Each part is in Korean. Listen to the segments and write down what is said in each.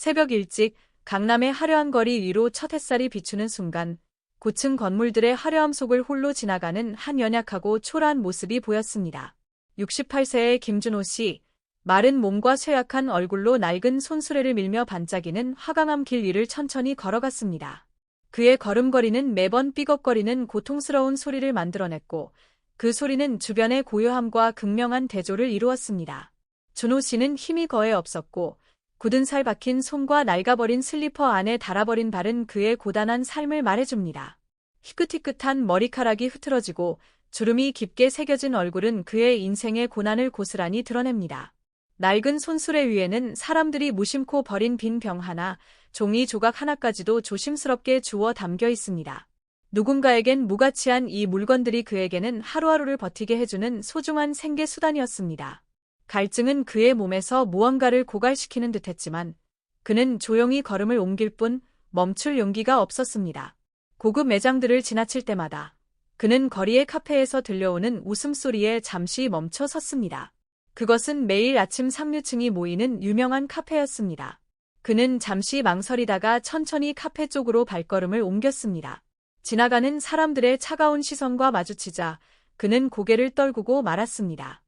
새벽 일찍 강남의 화려한 거리 위로 첫 햇살이 비추는 순간 고층 건물들의 화려함 속을 홀로 지나가는 한 연약하고 초라한 모습이 보였습니다. 68세의 김준호 씨, 마른 몸과 쇠약한 얼굴로 낡은 손수레를 밀며 반짝이는 화강암 길 위를 천천히 걸어갔습니다. 그의 걸음걸이는 매번 삐걱거리는 고통스러운 소리를 만들어냈고 그 소리는 주변의 고요함과 극명한 대조를 이루었습니다. 준호 씨는 힘이 거의 없었고 굳은 살 박힌 손과 낡아버린 슬리퍼 안에 달아버린 발은 그의 고단한 삶을 말해줍니다. 희끗희끗한 머리카락이 흐트러지고 주름이 깊게 새겨진 얼굴은 그의 인생의 고난을 고스란히 드러냅니다. 낡은 손수레 위에는 사람들이 무심코 버린 빈 병 하나, 종이 조각 하나까지도 조심스럽게 주워 담겨 있습니다. 누군가에겐 무가치한 이 물건들이 그에게는 하루하루를 버티게 해주는 소중한 생계 수단이었습니다. 갈증은 그의 몸에서 무언가를 고갈시키는 듯했지만 그는 조용히 걸음을 옮길 뿐 멈출 용기가 없었습니다. 고급 매장들을 지나칠 때마다 그는 거리의 카페에서 들려오는 웃음소리에 잠시 멈춰 섰습니다. 그것은 매일 아침 상류층이 모이는 유명한 카페였습니다. 그는 잠시 망설이다가 천천히 카페 쪽으로 발걸음을 옮겼습니다. 지나가는 사람들의 차가운 시선과 마주치자 그는 고개를 떨구고 말았습니다.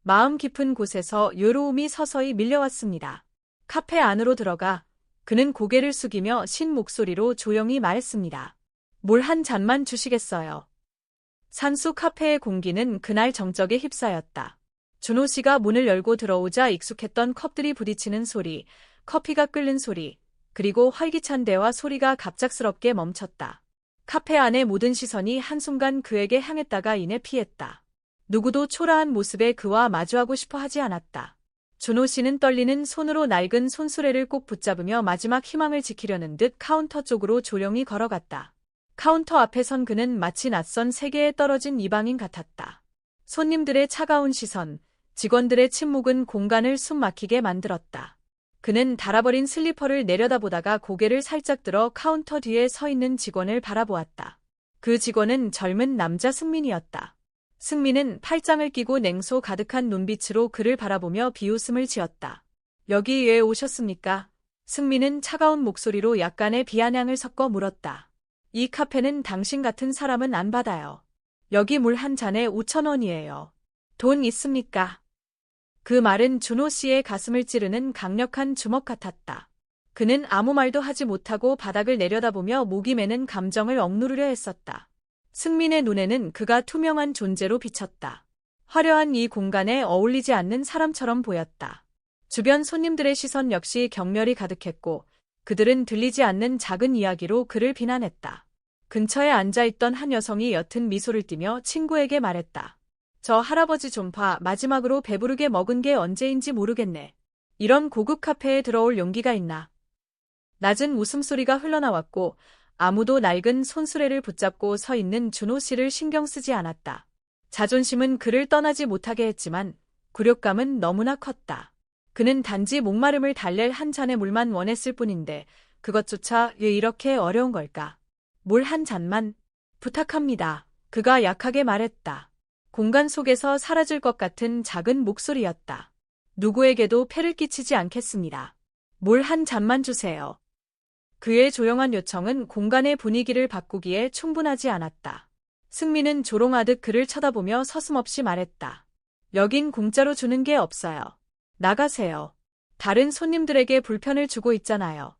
마음 깊은 곳에서 요로움이 서서히 밀려왔습니다. 카페 안으로 들어가 그는 고개를 숙이며 신 목소리로 조용히 말했습니다. 물 한 잔만 주시겠어요? 산수 카페의 공기는 그날 정적에 휩싸였다. 준호 씨가 문을 열고 들어오자 익숙했던 컵들이 부딪히는 소리, 커피가 끓는 소리, 그리고 활기찬 대화 소리가 갑작스럽게 멈췄다. 카페 안의 모든 시선이 한순간 그에게 향했다가 이내 피했다. 누구도 초라한 모습에 그와 마주하고 싶어 하지 않았다. 준호 씨는 떨리는 손으로 낡은 손수레를 꼭 붙잡으며 마지막 희망을 지키려는 듯 카운터 쪽으로 조용히 걸어갔다. 카운터 앞에 선 그는 마치 낯선 세계에 떨어진 이방인 같았다. 손님들의 차가운 시선, 직원들의 침묵은 공간을 숨막히게 만들었다. 그는 닳아버린 슬리퍼를 내려다보다가 고개를 살짝 들어 카운터 뒤에 서 있는 직원을 바라보았다. 그 직원은 젊은 남자 승민이었다. 승민은 팔짱을 끼고 냉소 가득한 눈빛으로 그를 바라보며 비웃음을 지었다. 여기 왜 오셨습니까? 승민은 차가운 목소리로 약간의 비아냥을 섞어 물었다. 이 카페는 당신 같은 사람은 안 받아요. 여기 물 한 잔에 5,000원이에요. 돈 있습니까? 그 말은 준호 씨의 가슴을 찌르는 강력한 주먹 같았다. 그는 아무 말도 하지 못하고 바닥을 내려다보며 목이 메는 감정을 억누르려 했었다. 승민의 눈에는 그가 투명한 존재로 비쳤다. 화려한 이 공간에 어울리지 않는 사람처럼 보였다. 주변 손님들의 시선 역시 격렬히 가득했고 그들은 들리지 않는 작은 이야기로 그를 비난했다. 근처에 앉아있던 한 여성이 옅은 미소를 띠며 친구에게 말했다. 저 할아버지 좀 봐. 마지막으로 배부르게 먹은 게 언제인지 모르겠네. 이런 고급 카페에 들어올 용기가 있나. 낮은 웃음소리가 흘러나왔고 아무도 낡은 손수레를 붙잡고 서 있는 준호 씨를 신경 쓰지 않았다. 자존심은 그를 떠나지 못하게 했지만 굴욕감은 너무나 컸다. 그는 단지 목마름을 달랠 한 잔의 물만 원했을 뿐인데 그것조차 왜 이렇게 어려운 걸까? 물 한 잔만 부탁합니다. 그가 약하게 말했다. 공간 속에서 사라질 것 같은 작은 목소리였다. 누구에게도 폐를 끼치지 않겠습니다. 물 한 잔만 주세요. 그의 조용한 요청은 공간의 분위기를 바꾸기에 충분하지 않았다. 승민은 조롱하듯 그를 쳐다보며 서슴없이 말했다. 여긴 공짜로 주는 게 없어요. 나가세요. 다른 손님들에게 불편을 주고 있잖아요.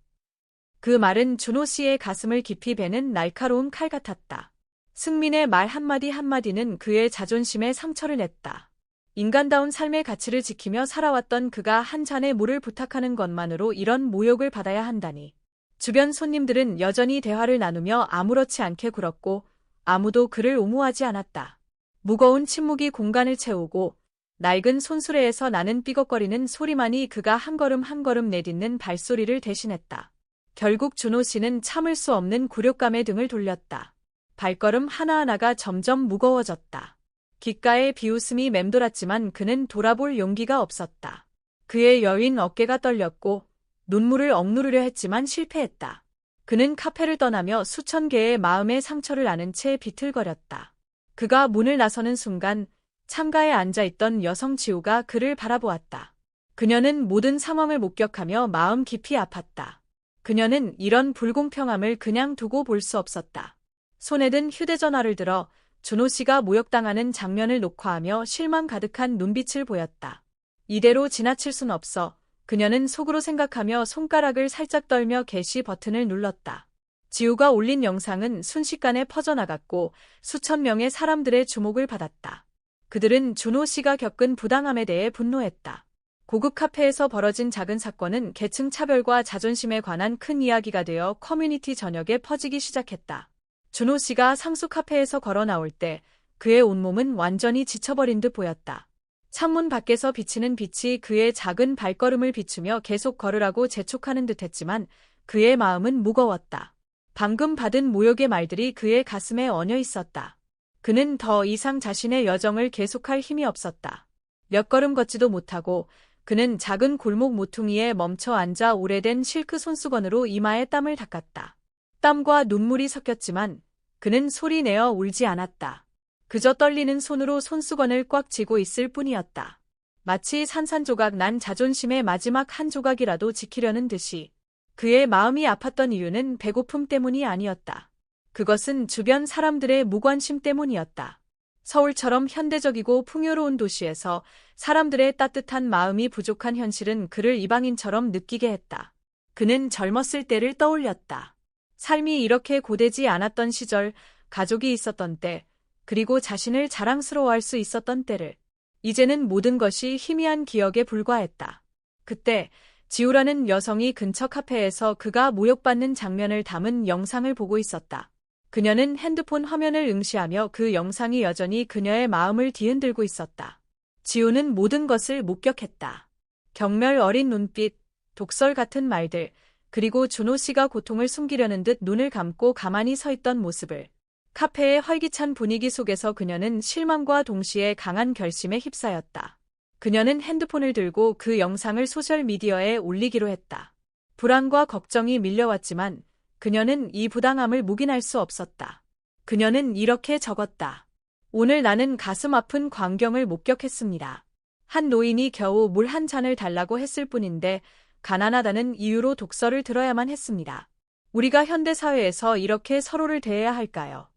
그 말은 준호 씨의 가슴을 깊이 베는 날카로운 칼 같았다. 승민의 말 한마디 한마디는 그의 자존심에 상처를 냈다. 인간다운 삶의 가치를 지키며 살아왔던 그가 한 잔의 물을 부탁하는 것만으로 이런 모욕을 받아야 한다니. 주변 손님들은 여전히 대화를 나누며 아무렇지 않게 굴었고 아무도 그를 옹호하지 않았다. 무거운 침묵이 공간을 채우고 낡은 손수레에서 나는 삐걱거리는 소리만이 그가 한 걸음 한 걸음 내딛는 발소리를 대신했다. 결국 준호 씨는 참을 수 없는 굴욕감에 등을 돌렸다. 발걸음 하나하나가 점점 무거워졌다. 귓가에 비웃음이 맴돌았지만 그는 돌아볼 용기가 없었다. 그의 여윈 어깨가 떨렸고 눈물을 억누르려 했지만 실패했다. 그는 카페를 떠나며 수천 개의 마음의 상처를 안은 채 비틀거렸다. 그가 문을 나서는 순간 창가에 앉아있던 여성 지우가 그를 바라보았다. 그녀는 모든 상황을 목격하며 마음 깊이 아팠다. 그녀는 이런 불공평함을 그냥 두고 볼 수 없었다. 손에 든 휴대전화를 들어 준호 씨가 모욕당하는 장면을 녹화하며 실망 가득한 눈빛을 보였다. 이대로 지나칠 순 없어. 그녀는 속으로 생각하며 손가락을 살짝 떨며 게시 버튼을 눌렀다. 지우가 올린 영상은 순식간에 퍼져나갔고 수천 명의 사람들의 주목을 받았다. 그들은 준호 씨가 겪은 부당함에 대해 분노했다. 고급 카페에서 벌어진 작은 사건은 계층 차별과 자존심에 관한 큰 이야기가 되어 커뮤니티 전역에 퍼지기 시작했다. 준호 씨가 상수 카페에서 걸어 나올 때 그의 온몸은 완전히 지쳐버린 듯 보였다. 창문 밖에서 비치는 빛이 그의 작은 발걸음을 비추며 계속 걸으라고 재촉하는 듯했지만 그의 마음은 무거웠다. 방금 받은 모욕의 말들이 그의 가슴에 얹어 있었다. 그는 더 이상 자신의 여정을 계속할 힘이 없었다. 몇 걸음 걷지도 못하고 그는 작은 골목 모퉁이에 멈춰 앉아 오래된 실크 손수건으로 이마에 땀을 닦았다. 땀과 눈물이 섞였지만 그는 소리 내어 울지 않았다. 그저 떨리는 손으로 손수건을 꽉 쥐고 있을 뿐이었다. 마치 산산조각 난 자존심의 마지막 한 조각이라도 지키려는 듯이. 그의 마음이 아팠던 이유는 배고픔 때문이 아니었다. 그것은 주변 사람들의 무관심 때문이었다. 서울처럼 현대적이고 풍요로운 도시에서 사람들의 따뜻한 마음이 부족한 현실은 그를 이방인처럼 느끼게 했다. 그는 젊었을 때를 떠올렸다. 삶이 이렇게 고되지 않았던 시절, 가족이 있었던 때, 그리고 자신을 자랑스러워할 수 있었던 때를. 이제는 모든 것이 희미한 기억에 불과했다. 그때 지우라는 여성이 근처 카페에서 그가 모욕받는 장면을 담은 영상을 보고 있었다. 그녀는 핸드폰 화면을 응시하며 그 영상이 여전히 그녀의 마음을 뒤흔들고 있었다. 지우는 모든 것을 목격했다. 경멸 어린 눈빛, 독설 같은 말들, 그리고 준호 씨가 고통을 숨기려는 듯 눈을 감고 가만히 서 있던 모습을. 카페의 활기찬 분위기 속에서 그녀는 실망과 동시에 강한 결심에 휩싸였다. 그녀는 핸드폰을 들고 그 영상을 소셜미디어에 올리기로 했다. 불안과 걱정이 밀려왔지만 그녀는 이 부당함을 묵인할 수 없었다. 그녀는 이렇게 적었다. 오늘 나는 가슴 아픈 광경을 목격했습니다. 한 노인이 겨우 물 한 잔을 달라고 했을 뿐인데 가난하다는 이유로 독서를 들어야만 했습니다. 우리가 현대사회에서 이렇게 서로를 대해야 할까요?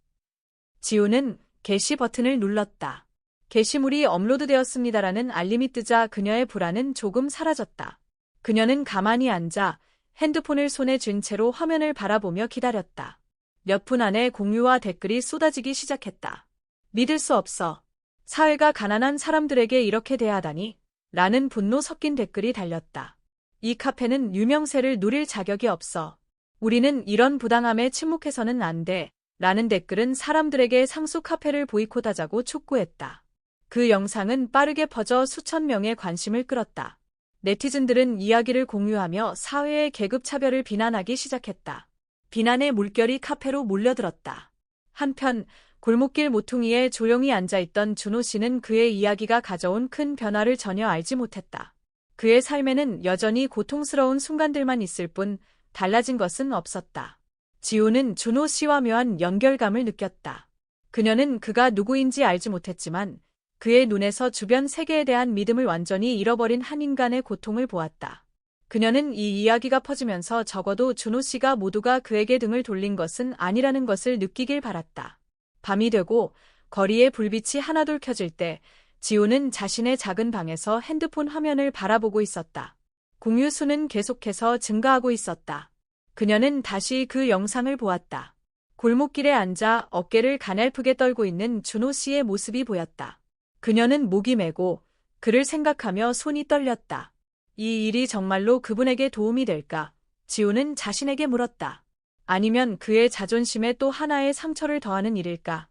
지우는 게시 버튼을 눌렀다. 게시물이 업로드되었습니다라는 알림이 뜨자 그녀의 불안은 조금 사라졌다. 그녀는 가만히 앉아 핸드폰을 손에 쥔 채로 화면을 바라보며 기다렸다. 몇 분 안에 공유와 댓글이 쏟아지기 시작했다. 믿을 수 없어. 사회가 가난한 사람들에게 이렇게 대하다니? 라는 분노 섞인 댓글이 달렸다. 이 카페는 유명세를 누릴 자격이 없어. 우리는 이런 부당함에 침묵해서는 안 돼. 라는 댓글은 사람들에게 상수 카페를 보이콧하자고 촉구했다. 그 영상은 빠르게 퍼져 수천 명의 관심을 끌었다. 네티즌들은 이야기를 공유하며 사회의 계급차별을 비난하기 시작했다. 비난의 물결이 카페로 몰려들었다. 한편 골목길 모퉁이에 조용히 앉아있던 준호 씨는 그의 이야기가 가져온 큰 변화를 전혀 알지 못했다. 그의 삶에는 여전히 고통스러운 순간들만 있을 뿐 달라진 것은 없었다. 지우는 준호 씨와 묘한 연결감을 느꼈다. 그녀는 그가 누구인지 알지 못했지만 그의 눈에서 주변 세계에 대한 믿음을 완전히 잃어버린 한 인간의 고통을 보았다. 그녀는 이 이야기가 퍼지면서 적어도 준호 씨가 모두가 그에게 등을 돌린 것은 아니라는 것을 느끼길 바랐다. 밤이 되고 거리에 불빛이 하나둘 켜질 때 지우는 자신의 작은 방에서 핸드폰 화면을 바라보고 있었다. 공유 수는 계속해서 증가하고 있었다. 그녀는 다시 그 영상을 보았다. 골목길에 앉아 어깨를 가냘프게 떨고 있는 준호 씨의 모습이 보였다. 그녀는 목이 메고 그를 생각하며 손이 떨렸다. 이 일이 정말로 그분에게 도움이 될까? 지우는 자신에게 물었다. 아니면 그의 자존심에 또 하나의 상처를 더하는 일일까?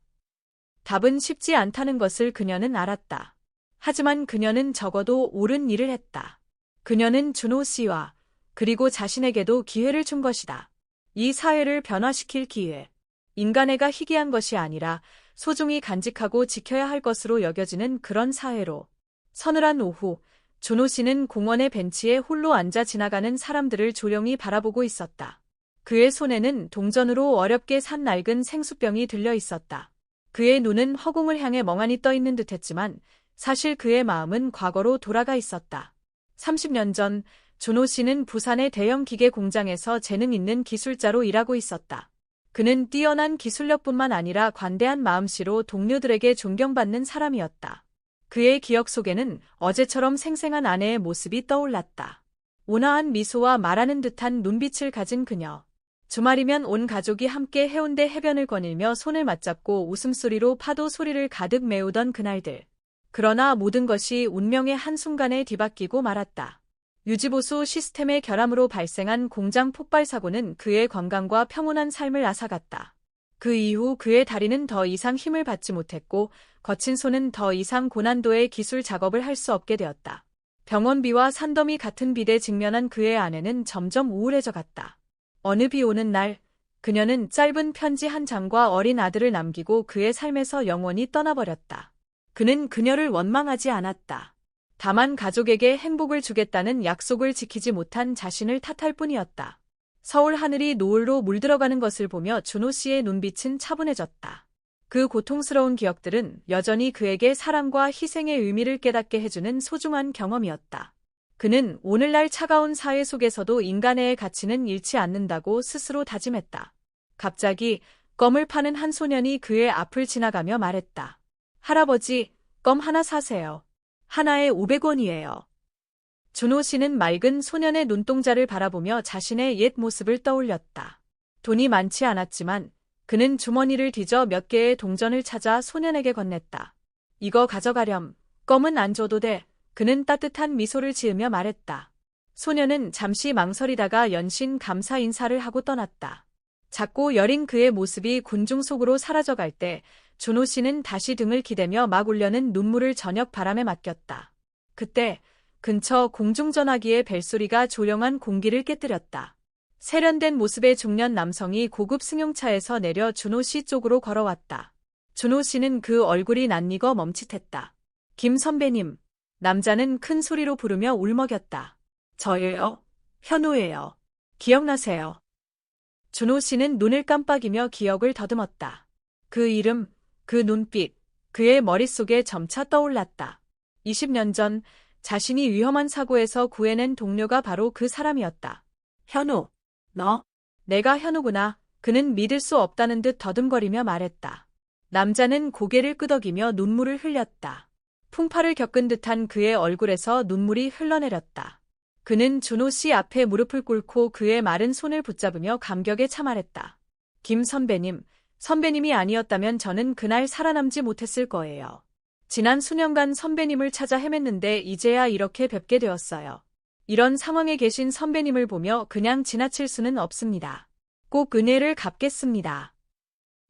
답은 쉽지 않다는 것을 그녀는 알았다. 하지만 그녀는 적어도 옳은 일을 했다. 그녀는 준호 씨와 그리고 자신에게도 기회를 준 것이다. 이 사회를 변화시킬 기회. 인간애가 희귀한 것이 아니라 소중히 간직하고 지켜야 할 것으로 여겨지는 그런 사회로. 서늘한 오후, 준호 씨는 공원의 벤치에 홀로 앉아 지나가는 사람들을 조용히 바라보고 있었다. 그의 손에는 동전으로 어렵게 산 낡은 생수병이 들려 있었다. 그의 눈은 허공을 향해 멍하니 떠 있는 듯했지만 사실 그의 마음은 과거로 돌아가 있었다. 30년 전 준호 씨는 부산의 대형 기계 공장에서 재능 있는 기술자로 일하고 있었다. 그는 뛰어난 기술력뿐만 아니라 관대한 마음씨로 동료들에게 존경받는 사람이었다. 그의 기억 속에는 어제처럼 생생한 아내의 모습이 떠올랐다. 온화한 미소와 말하는 듯한 눈빛을 가진 그녀. 주말이면 온 가족이 함께 해운대 해변을 거닐며 손을 맞잡고 웃음소리로 파도 소리를 가득 메우던 그날들. 그러나 모든 것이 운명의 한순간에 뒤바뀌고 말았다. 유지보수 시스템의 결함으로 발생한 공장 폭발 사고는 그의 건강과 평온한 삶을 앗아갔다. 그 이후 그의 다리는 더 이상 힘을 받지 못했고 거친 손은 더 이상 고난도의 기술 작업을 할 수 없게 되었다. 병원비와 산더미 같은 빚에 직면한 그의 아내는 점점 우울해져 갔다. 어느 비 오는 날, 그녀는 짧은 편지 한 장과 어린 아들을 남기고 그의 삶에서 영원히 떠나버렸다. 그는 그녀를 원망하지 않았다. 다만 가족에게 행복을 주겠다는 약속을 지키지 못한 자신을 탓할 뿐이었다. 서울 하늘이 노을로 물들어가는 것을 보며 준호 씨의 눈빛은 차분해졌다. 그 고통스러운 기억들은 여전히 그에게 사랑과 희생의 의미를 깨닫게 해주는 소중한 경험이었다. 그는 오늘날 차가운 사회 속에서도 인간의 가치는 잃지 않는다고 스스로 다짐했다. 갑자기 껌을 파는 한 소년이 그의 앞을 지나가며 말했다. 할아버지, 껌 하나 사세요. 하나에 500원이에요. 준호 씨는 맑은 소년의 눈동자를 바라보며 자신의 옛 모습을 떠올렸다. 돈이 많지 않았지만 그는 주머니를 뒤져 몇 개의 동전을 찾아 소년에게 건넸다. 이거 가져가렴. 껌은 안 줘도 돼. 그는 따뜻한 미소를 지으며 말했다. 소년은 잠시 망설이다가 연신 감사 인사를 하고 떠났다. 작고 여린 그의 모습이 군중 속으로 사라져갈 때 준호 씨는 다시 등을 기대며 막 울려는 눈물을 저녁 바람에 맡겼다. 그때 근처 공중전화기의 벨소리가 조용한 공기를 깨뜨렸다. 세련된 모습의 중년 남성이 고급 승용차에서 내려 준호 씨 쪽으로 걸어왔다. 준호 씨는 그 얼굴이 낯익어 멈칫했다. 김 선배님. 남자는 큰 소리로 부르며 울먹였다. 저예요. 현우예요. 기억나세요? 준호 씨는 눈을 깜빡이며 기억을 더듬었다. 그 이름, 그 눈빛, 그의 머릿속에 점차 떠올랐다. 20년 전 자신이 위험한 사고에서 구해낸 동료가 바로 그 사람이었다. 현우, 너? 내가 현우구나. 그는 믿을 수 없다는 듯 더듬거리며 말했다. 남자는 고개를 끄덕이며 눈물을 흘렸다. 풍파를 겪은 듯한 그의 얼굴에서 눈물이 흘러내렸다. 그는 준호 씨 앞에 무릎을 꿇고 그의 마른 손을 붙잡으며 감격에 차말했다. 김 선배님, 선배님이 아니었다면 저는 그날 살아남지 못했을 거예요. 지난 수년간 선배님을 찾아 헤맸는데 이제야 이렇게 뵙게 되었어요. 이런 상황에 계신 선배님을 보며 그냥 지나칠 수는 없습니다. 꼭 은혜를 갚겠습니다.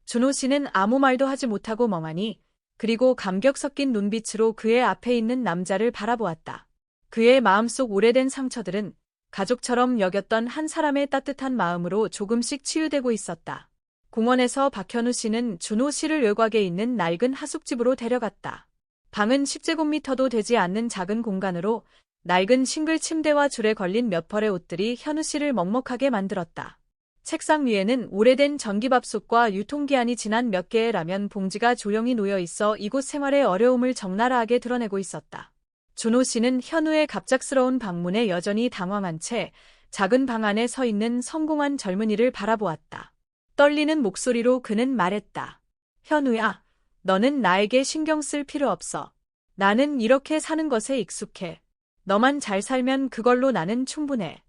준호 씨는 아무 말도 하지 못하고 멍하니 그리고 감격 섞인 눈빛으로 그의 앞에 있는 남자를 바라보았다. 그의 마음속 오래된 상처들은 가족처럼 여겼던 한 사람의 따뜻한 마음으로 조금씩 치유되고 있었다. 공원에서 박현우 씨는 준호 씨를 외곽에 있는 낡은 하숙집으로 데려갔다. 방은 10제곱미터도 되지 않는 작은 공간으로 낡은 싱글 침대와 줄에 걸린 몇 벌의 옷들이 현우 씨를 먹먹하게 만들었다. 책상 위에는 오래된 전기밥솥과 유통기한이 지난 몇 개의 라면 봉지가 조용히 놓여 있어 이곳 생활의 어려움을 적나라하게 드러내고 있었다. 준호 씨는 현우의 갑작스러운 방문에 여전히 당황한 채 작은 방 안에 서 있는 성공한 젊은이를 바라보았다. 떨리는 목소리로 그는 말했다. 현우야, 너는 나에게 신경 쓸 필요 없어. 나는 이렇게 사는 것에 익숙해. 너만 잘 살면 그걸로 나는 충분해.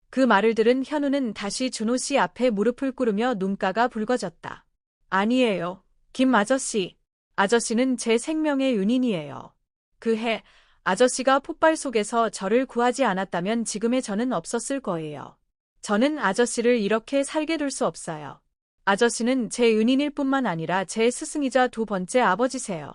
그 말을 들은 현우는 다시 준호 씨 앞에 무릎을 꿇으며 눈가가 붉어졌다. 아니에요. 김 아저씨. 아저씨는 제 생명의 은인이에요. 그 해 아저씨가 폭발 속에서 저를 구하지 않았다면 지금의 저는 없었을 거예요. 저는 아저씨를 이렇게 살게 둘 수 없어요. 아저씨는 제 은인일 뿐만 아니라 제 스승이자 두 번째 아버지세요.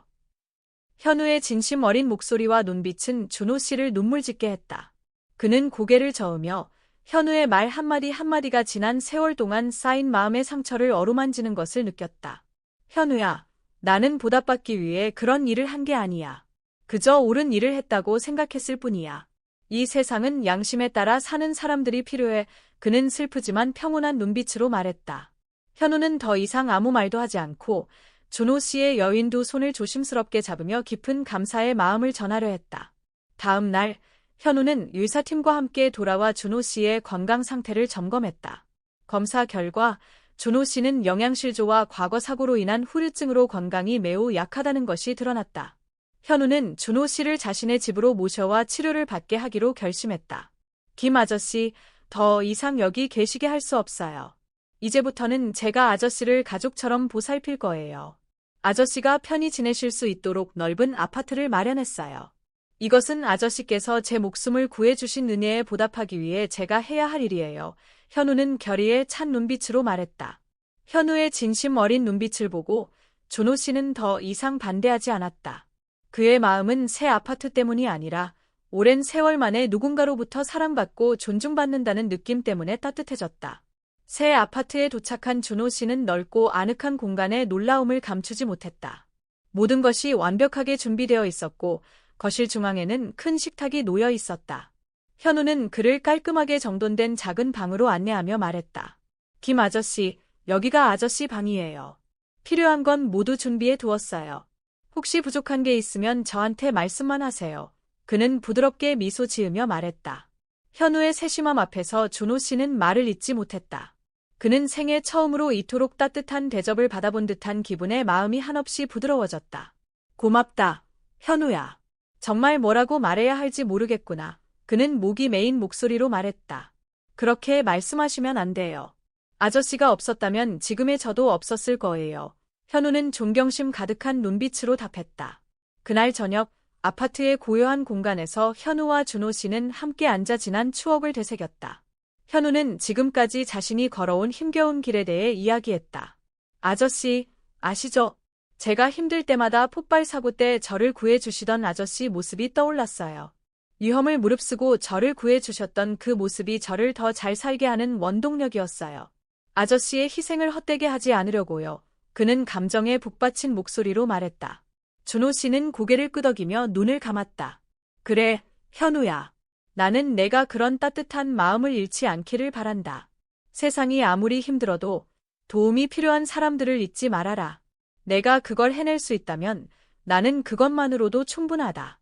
현우의 진심 어린 목소리와 눈빛은 준호 씨를 눈물 짓게 했다. 그는 고개를 저으며 현우의 말 한마디 한마디가 지난 세월 동안 쌓인 마음의 상처를 어루만지는 것을 느꼈다. 현우야, 나는 보답받기 위해 그런 일을 한 게 아니야. 그저 옳은 일을 했다고 생각했을 뿐이야. 이 세상은 양심에 따라 사는 사람들이 필요해. 그는 슬프지만 평온한 눈빛으로 말했다. 현우는 더 이상 아무 말도 하지 않고 준호 씨의 여인 두 손을 조심스럽게 잡으며 깊은 감사의 마음을 전하려 했다. 다음 날 현우는 의사팀과 함께 돌아와 준호 씨의 건강 상태를 점검했다. 검사 결과 준호 씨는 영양실조와 과거 사고로 인한 후유증으로 건강이 매우 약하다는 것이 드러났다. 현우는 준호 씨를 자신의 집으로 모셔와 치료를 받게 하기로 결심했다. 김 아저씨, 더 이상 여기 계시게 할 수 없어요. 이제부터는 제가 아저씨를 가족처럼 보살필 거예요. 아저씨가 편히 지내실 수 있도록 넓은 아파트를 마련했어요. 이것은 아저씨께서 제 목숨을 구해주신 은혜에 보답하기 위해 제가 해야 할 일이에요. 현우는 결의에 찬 눈빛으로 말했다. 현우의 진심 어린 눈빛을 보고 준호 씨는 더 이상 반대하지 않았다. 그의 마음은 새 아파트 때문이 아니라 오랜 세월 만에 누군가로부터 사랑받고 존중받는다는 느낌 때문에 따뜻해졌다. 새 아파트에 도착한 준호 씨는 넓고 아늑한 공간에 놀라움을 감추지 못했다. 모든 것이 완벽하게 준비되어 있었고 거실 중앙에는 큰 식탁이 놓여 있었다. 현우는 그를 깔끔하게 정돈된 작은 방으로 안내하며 말했다. 김 아저씨, 여기가 아저씨 방이에요. 필요한 건 모두 준비해 두었어요. 혹시 부족한 게 있으면 저한테 말씀만 하세요. 그는 부드럽게 미소 지으며 말했다. 현우의 세심함 앞에서 준호 씨는 말을 잇지 못했다. 그는 생애 처음으로 이토록 따뜻한 대접을 받아본 듯한 기분에 마음이 한없이 부드러워졌다. 고맙다, 현우야. 정말 뭐라고 말해야 할지 모르겠구나. 그는 목이 메인 목소리로 말했다. 그렇게 말씀하시면 안 돼요. 아저씨가 없었다면 지금의 저도 없었을 거예요. 현우는 존경심 가득한 눈빛으로 답했다. 그날 저녁 아파트의 고요한 공간에서 현우와 준호 씨는 함께 앉아 지난 추억을 되새겼다. 현우는 지금까지 자신이 걸어온 힘겨운 길에 대해 이야기했다. 아저씨, 아시죠? 제가 힘들 때마다 폭발 사고 때 저를 구해주시던 아저씨 모습이 떠올랐어요. 위험을 무릅쓰고 저를 구해주셨던 그 모습이 저를 더 잘 살게 하는 원동력이었어요. 아저씨의 희생을 헛되게 하지 않으려고요. 그는 감정에 북받친 목소리로 말했다. 준호 씨는 고개를 끄덕이며 눈을 감았다. 그래, 현우야. 나는 내가 그런 따뜻한 마음을 잃지 않기를 바란다. 세상이 아무리 힘들어도 도움이 필요한 사람들을 잊지 말아라. 내가 그걸 해낼 수 있다면 나는 그것만으로도 충분하다.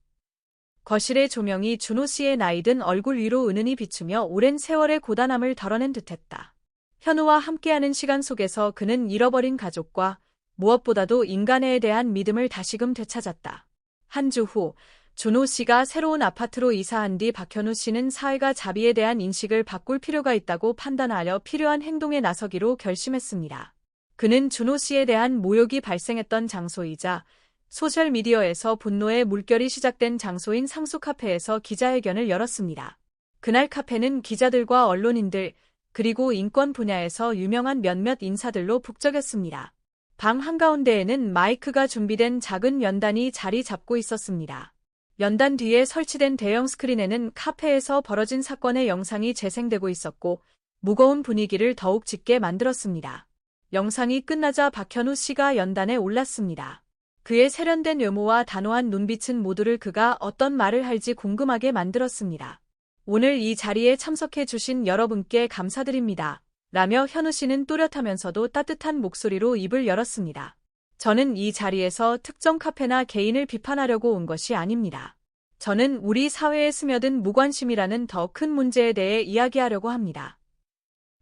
거실의 조명이 준호 씨의 나이든 얼굴 위로 은은히 비추며 오랜 세월의 고단함을 덜어낸 듯했다. 현우와 함께하는 시간 속에서 그는 잃어버린 가족과 무엇보다도 인간애에 대한 믿음을 다시금 되찾았다. 한 주 후 준호 씨가 새로운 아파트로 이사한 뒤 박현우 씨는 사회가 자비에 대한 인식을 바꿀 필요가 있다고 판단하여 필요한 행동에 나서기로 결심했습니다. 그는 준호 씨에 대한 모욕이 발생했던 장소이자 소셜미디어에서 분노의 물결이 시작된 장소인 상수카페에서 기자회견을 열었습니다. 그날 카페는 기자들과 언론인들, 그리고 인권 분야에서 유명한 몇몇 인사들로 북적였습니다. 방 한가운데에는 마이크가 준비된 작은 연단이 자리 잡고 있었습니다. 연단 뒤에 설치된 대형 스크린에는 카페에서 벌어진 사건의 영상이 재생되고 있었고 무거운 분위기를 더욱 짙게 만들었습니다. 영상이 끝나자 박현우 씨가 연단에 올랐습니다. 그의 세련된 외모와 단호한 눈빛은 모두를 그가 어떤 말을 할지 궁금하게 만들었습니다. 오늘 이 자리에 참석해 주신 여러분께 감사드립니다. 라며 현우 씨는 또렷하면서도 따뜻한 목소리로 입을 열었습니다. 저는 이 자리에서 특정 카페나 개인을 비판하려고 온 것이 아닙니다. 저는 우리 사회에 스며든 무관심이라는 더 큰 문제에 대해 이야기하려고 합니다.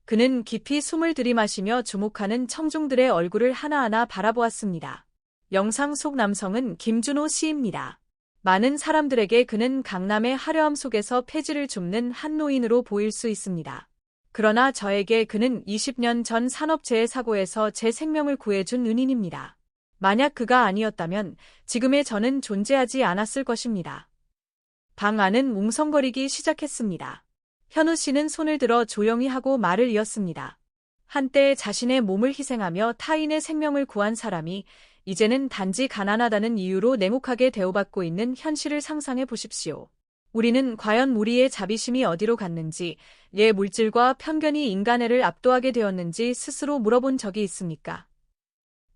그는 깊이 숨을 들이마시며 주목하는 청중들의 얼굴을 하나하나 바라보았습니다. 영상 속 남성은 김준호 씨입니다. 많은 사람들에게 그는 강남의 화려함 속에서 폐지를 줍는 한 노인으로 보일 수 있습니다. 그러나 저에게 그는 20년 전 산업재해 사고에서 제 생명을 구해준 은인입니다. 만약 그가 아니었다면 지금의 저는 존재하지 않았을 것입니다. 방 안은 웅성거리기 시작했습니다. 현우 씨는 손을 들어 조용히 하고 말을 이었습니다. 한때 자신의 몸을 희생하며 타인의 생명을 구한 사람이 이제는 단지 가난하다는 이유로 냉혹하게 대우받고 있는 현실을 상상해 보십시오. 우리는 과연 우리의 자비심이 어디로 갔는지, 예 물질과 편견이 인간애를 압도하게 되었는지 스스로 물어본 적이 있습니까?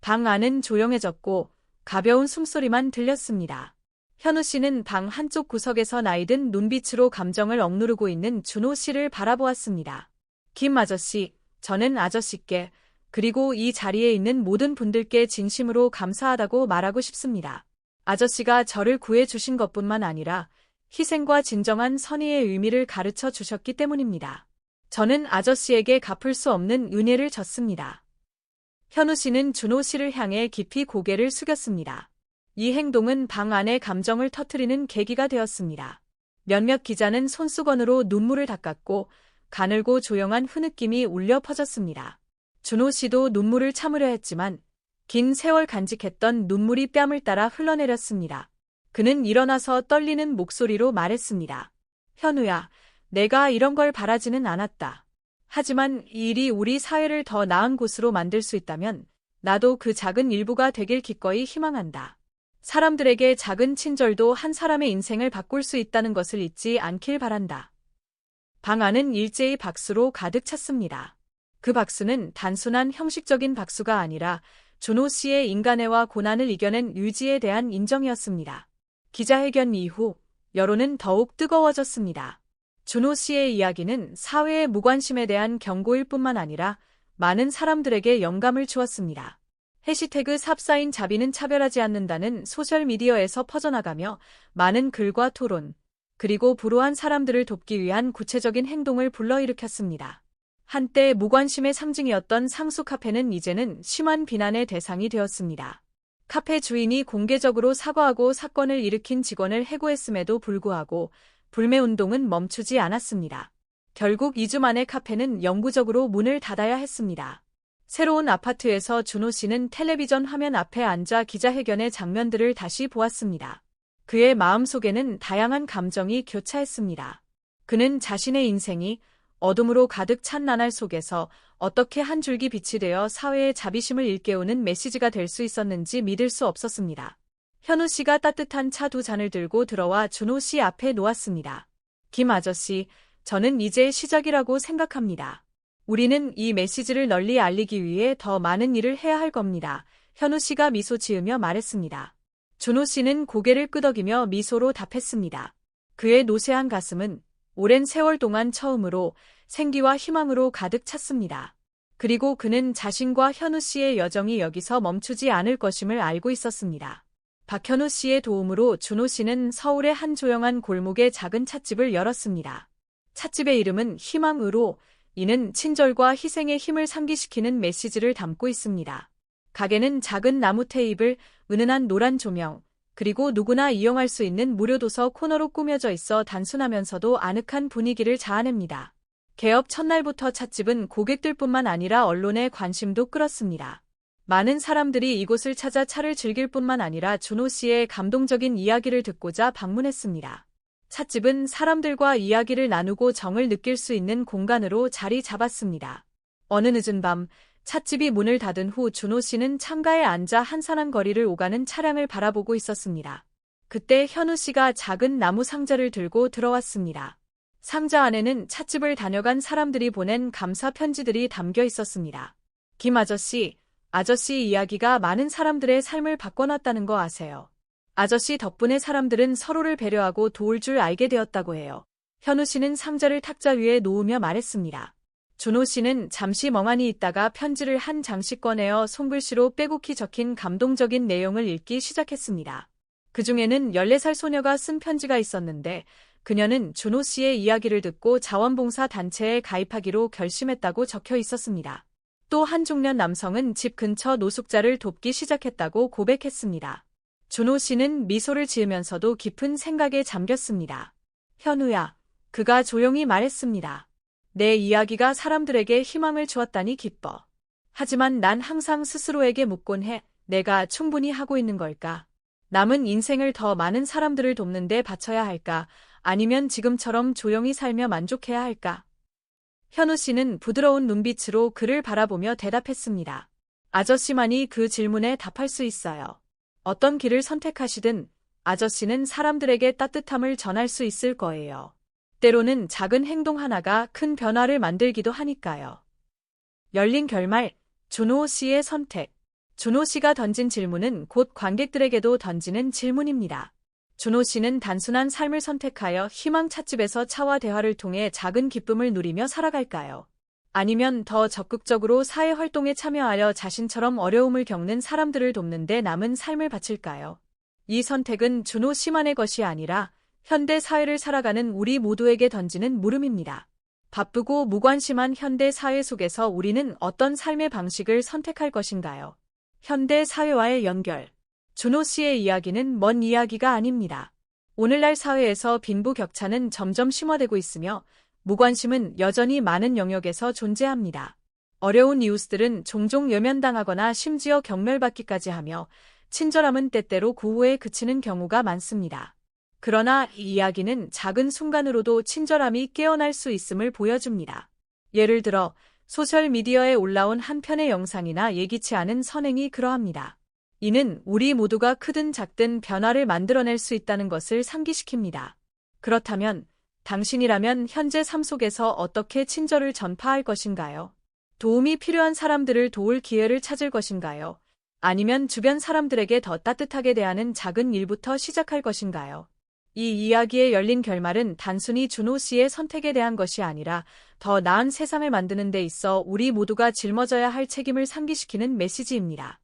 방 안은 조용해졌고 가벼운 숨소리만 들렸습니다. 현우 씨는 방 한쪽 구석에서 나이든 눈빛으로 감정을 억누르고 있는 준호 씨를 바라보았습니다. 김 아저씨, 저는 아저씨께 그리고 이 자리에 있는 모든 분들께 진심으로 감사하다고 말하고 싶습니다. 아저씨가 저를 구해주신 것뿐만 아니라 희생과 진정한 선의의 의미를 가르쳐 주셨기 때문입니다. 저는 아저씨에게 갚을 수 없는 은혜를 졌습니다. 현우 씨는 준호 씨를 향해 깊이 고개를 숙였습니다. 이 행동은 방 안의 감정을 터뜨리는 계기가 되었습니다. 몇몇 기자는 손수건으로 눈물을 닦았고 가늘고 조용한 흐느낌이 울려 퍼졌습니다. 준호 씨도 눈물을 참으려 했지만 긴 세월 간직했던 눈물이 뺨을 따라 흘러내렸습니다. 그는 일어나서 떨리는 목소리로 말했습니다. 현우야, 내가 이런 걸 바라지는 않았다. 하지만 이 일이 우리 사회를 더 나은 곳으로 만들 수 있다면 나도 그 작은 일부가 되길 기꺼이 희망한다. 사람들에게 작은 친절도 한 사람의 인생을 바꿀 수 있다는 것을 잊지 않길 바란다. 방 안은 일제히 박수로 가득 찼습니다. 그 박수는 단순한 형식적인 박수가 아니라 준호 씨의 인간애와 고난을 이겨낸 의지에 대한 인정이었습니다. 기자회견 이후 여론은 더욱 뜨거워졌습니다. 준호 씨의 이야기는 사회의 무관심에 대한 경고일 뿐만 아니라 많은 사람들에게 영감을 주었습니다. 해시태그 삽사인 자비는 차별하지 않는다는 소셜미디어에서 퍼져나가며 많은 글과 토론, 그리고 불우한 사람들을 돕기 위한 구체적인 행동을 불러일으켰습니다. 한때 무관심의 상징이었던 상수 카페는 이제는 심한 비난의 대상이 되었습니다. 카페 주인이 공개적으로 사과하고 사건을 일으킨 직원을 해고했음에도 불구하고 불매운동은 멈추지 않았습니다. 결국 2주 만에 카페는 영구적으로 문을 닫아야 했습니다. 새로운 아파트에서 준호 씨는 텔레비전 화면 앞에 앉아 기자회견의 장면들을 다시 보았습니다. 그의 마음속에는 다양한 감정이 교차했습니다. 그는 자신의 인생이 어둠으로 가득 찬 나날 속에서 어떻게 한 줄기 빛이 되어 사회의 자비심을 일깨우는 메시지가 될 수 있었는지 믿을 수 없었습니다. 현우 씨가 따뜻한 차 2잔을 들고 들어와 준호 씨 앞에 놓았습니다. 김 아저씨, 저는 이제 시작이라고 생각합니다. 우리는 이 메시지를 널리 알리기 위해 더 많은 일을 해야 할 겁니다. 현우 씨가 미소 지으며 말했습니다. 준호 씨는 고개를 끄덕이며 미소로 답했습니다. 그의 노쇠한 가슴은 오랜 세월 동안 처음으로 생기와 희망으로 가득 찼습니다. 그리고 그는 자신과 현우 씨의 여정이 여기서 멈추지 않을 것임을 알고 있었습니다. 박현우 씨의 도움으로 준호 씨는 서울의 한 조용한 골목에 작은 찻집을 열었습니다. 찻집의 이름은 희망으로, 이는 친절과 희생의 힘을 상기시키는 메시지를 담고 있습니다. 가게는 작은 나무 테이블, 은은한 노란 조명, 그리고 누구나 이용할 수 있는 무료 도서 코너로 꾸며져 있어 단순하면서도 아늑한 분위기를 자아냅니다. 개업 첫날부터 찻집은 고객들뿐만 아니라 언론의 관심도 끌었습니다. 많은 사람들이 이곳을 찾아 차를 즐길 뿐만 아니라 준호 씨의 감동적인 이야기를 듣고자 방문했습니다. 찻집은 사람들과 이야기를 나누고 정을 느낄 수 있는 공간으로 자리 잡았습니다. 어느 늦은 밤, 찻집이 문을 닫은 후 준호 씨는 창가에 앉아 한산한 거리를 오가는 차량을 바라보고 있었습니다. 그때 현우 씨가 작은 나무 상자를 들고 들어왔습니다. 상자 안에는 찻집을 다녀간 사람들이 보낸 감사 편지들이 담겨 있었습니다. 김 아저씨, 아저씨 이야기가 많은 사람들의 삶을 바꿔놨다는 거 아세요? 아저씨 덕분에 사람들은 서로를 배려하고 도울 줄 알게 되었다고 해요. 현우 씨는 상자를 탁자 위에 놓으며 말했습니다. 준호 씨는 잠시 멍하니 있다가 편지를 한 장씩 꺼내어 손글씨로 빼곡히 적힌 감동적인 내용을 읽기 시작했습니다. 그중에는 14살 소녀가 쓴 편지가 있었는데 그녀는 준호 씨의 이야기를 듣고 자원봉사 단체에 가입하기로 결심했다고 적혀 있었습니다. 또 한 중년 남성은 집 근처 노숙자를 돕기 시작했다고 고백했습니다. 준호 씨는 미소를 지으면서도 깊은 생각에 잠겼습니다. 현우야, 그가 조용히 말했습니다. 내 이야기가 사람들에게 희망을 주었다니 기뻐. 하지만 난 항상 스스로에게 묻곤 해. 내가 충분히 하고 있는 걸까? 남은 인생을 더 많은 사람들을 돕는 데 바쳐야 할까? 아니면 지금처럼 조용히 살며 만족해야 할까? 현우 씨는 부드러운 눈빛으로 그를 바라보며 대답했습니다. 아저씨만이 그 질문에 답할 수 있어요. 어떤 길을 선택하시든 아저씨는 사람들에게 따뜻함을 전할 수 있을 거예요. 때로는 작은 행동 하나가 큰 변화를 만들기도 하니까요. 열린 결말, 준호 씨의 선택. 준호 씨가 던진 질문은 곧 관객들에게도 던지는 질문입니다. 준호 씨는 단순한 삶을 선택하여 희망 찻집에서 차와 대화를 통해 작은 기쁨을 누리며 살아갈까요? 아니면 더 적극적으로 사회 활동에 참여하여 자신처럼 어려움을 겪는 사람들을 돕는 데 남은 삶을 바칠까요? 이 선택은 준호 씨만의 것이 아니라 현대 사회를 살아가는 우리 모두에게 던지는 물음입니다. 바쁘고 무관심한 현대 사회 속에서 우리는 어떤 삶의 방식을 선택할 것인가요? 현대 사회와의 연결. 준호 씨의 이야기는 먼 이야기가 아닙니다. 오늘날 사회에서 빈부격차는 점점 심화되고 있으며 무관심은 여전히 많은 영역에서 존재합니다. 어려운 이웃들은 종종 외면당하거나 심지어 경멸받기까지 하며 친절함은 때때로 구호에 그치는 경우가 많습니다. 그러나 이 이야기는 작은 순간으로도 친절함이 깨어날 수 있음을 보여줍니다. 예를 들어 소셜미디어에 올라온 한 편의 영상이나 예기치 않은 선행이 그러합니다. 이는 우리 모두가 크든 작든 변화를 만들어낼 수 있다는 것을 상기시킵니다. 그렇다면 당신이라면 현재 삶 속에서 어떻게 친절을 전파할 것인가요? 도움이 필요한 사람들을 도울 기회를 찾을 것인가요? 아니면 주변 사람들에게 더 따뜻하게 대하는 작은 일부터 시작할 것인가요? 이 이야기의 열린 결말은 단순히 준호 씨의 선택에 대한 것이 아니라 더 나은 세상을 만드는 데 있어 우리 모두가 짊어져야 할 책임을 상기시키는 메시지입니다.